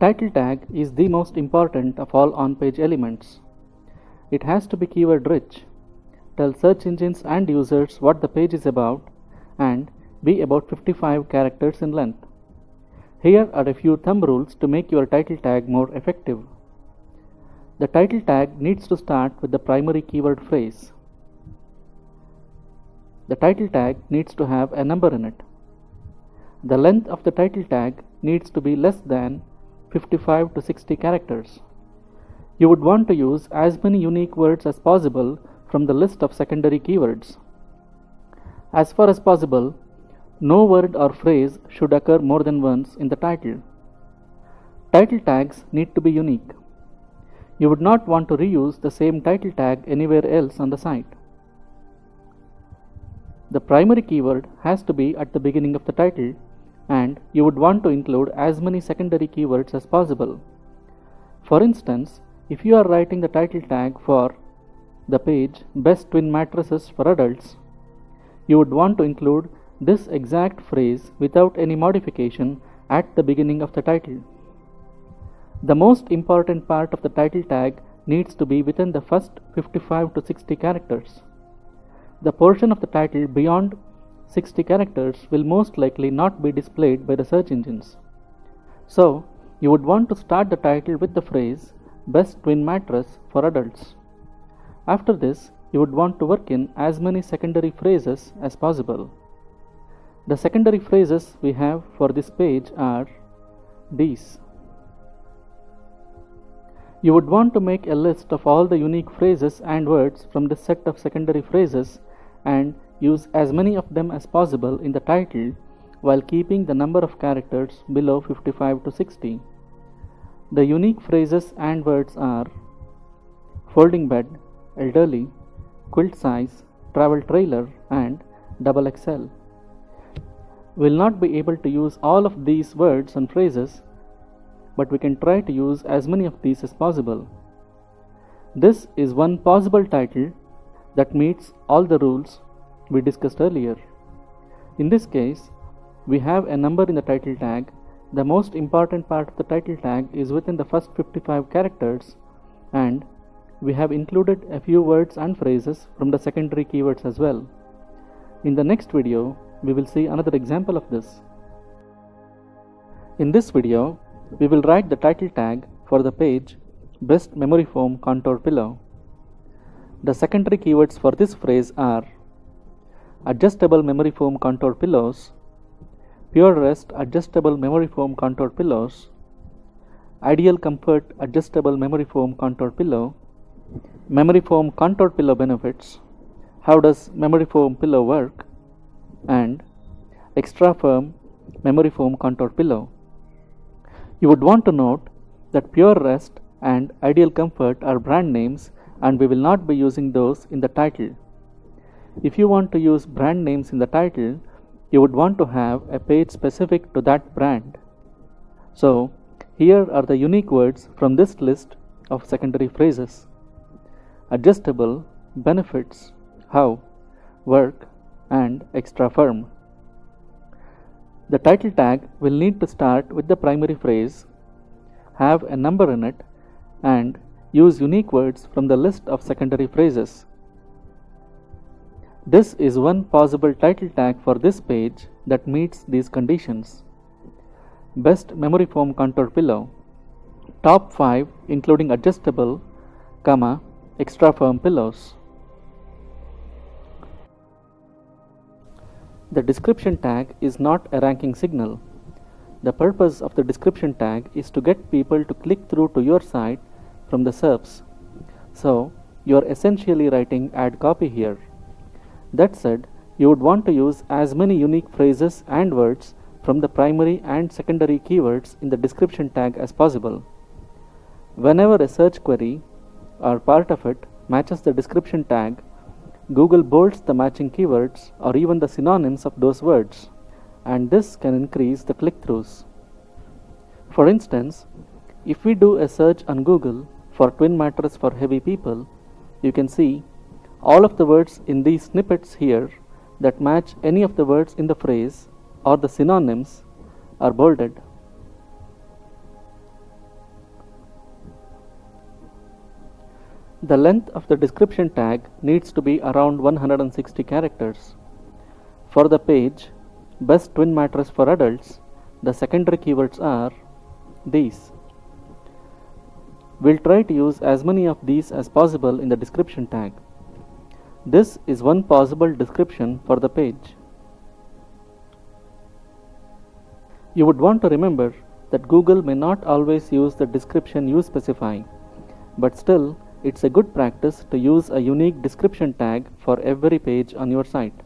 title tag is the most important of all on-page elements. It has to be keyword rich, tell search engines and users what the page is about, and be about 55 characters in length. Here are a few thumb rules to make your title tag more effective. The title tag needs to start with the primary keyword phrase. The title tag needs to have a number in it. The length of the title tag needs to be less than 55 to 60 characters. You would want to use as many unique words as possible from the list of secondary keywords. As far as possible, no word or phrase should occur more than once in the title. Title tags need to be unique. You would not want to reuse the same title tag anywhere else on the site. The primary keyword has to be at the beginning of the title, and you would want to include as many secondary keywords as possible. For instance, if you are writing the title tag for the page Best Twin Mattresses for Adults, you would want to include this exact phrase without any modification at the beginning of the title. The most important part of the title tag needs to be within the first 55 to 60 characters. The portion of the title beyond 60 characters will most likely not be displayed by the search engines. So, you would want to start the title with the phrase Best Twin Mattress for Adults. After this, you would want to work in as many secondary phrases as possible. The secondary phrases we have for this page are these. You would want to make a list of all the unique phrases and words from this set of secondary phrases and use as many of them as possible in the title while keeping the number of characters below 55 to 60. The unique phrases and words are folding bed, elderly, quilt size, travel trailer, and double XL. We'll not be able to use all of these words and phrases, but we can try to use as many of these as possible. This is one possible title that meets all the rules we discussed earlier. In this case, we have a number in the title tag. The most important part of the title tag is within the first 55 characters, and we have included a few words and phrases from the secondary keywords as well. In the next video, we will see another example of this. In this video, we will write the title tag for the page Best Memory Foam Contour Pillow. The secondary keywords for this phrase are adjustable memory foam contour pillows, pure rest adjustable memory foam contour pillows, ideal comfort adjustable memory foam contour pillow, memory foam contour pillow benefits, how does memory foam pillow work, and extra firm memory foam contour pillow. You would want to note that Pure Rest and Ideal Comfort are brand names, and we will not be using those in the title. If you want to use brand names in the title, you would want to have a page specific to that brand. So, here are the unique words from this list of secondary phrases: adjustable, benefits, how, work, and extra firm. The title tag will need to start with the primary phrase, have a number in it, and use unique words from the list of secondary phrases. This is one possible title tag for this page that meets these conditions. Best Memory Foam Contour Pillow. Top 5 including adjustable, extra firm pillows. The description tag is not a ranking signal. The purpose of the description tag is to get people to click through to your site from the SERPs. So, you are essentially writing ad copy here. That said, you would want to use as many unique phrases and words from the primary and secondary keywords in the description tag as possible. Whenever a search query or part of it matches the description tag, Google bolds the matching keywords or even the synonyms of those words, and this can increase the click-throughs. For instance, if we do a search on Google for twin mattress for heavy people, you can see all of the words in these snippets here that match any of the words in the phrase or the synonyms are bolded. The length of the description tag needs to be around 160 characters. For the page Best Twin Mattress for Adults, the secondary keywords are these. We'll try to use as many of these as possible in the description tag. This is one possible description for the page. You would want to remember that Google may not always use the description you specify, but still it's a good practice to use a unique description tag for every page on your site.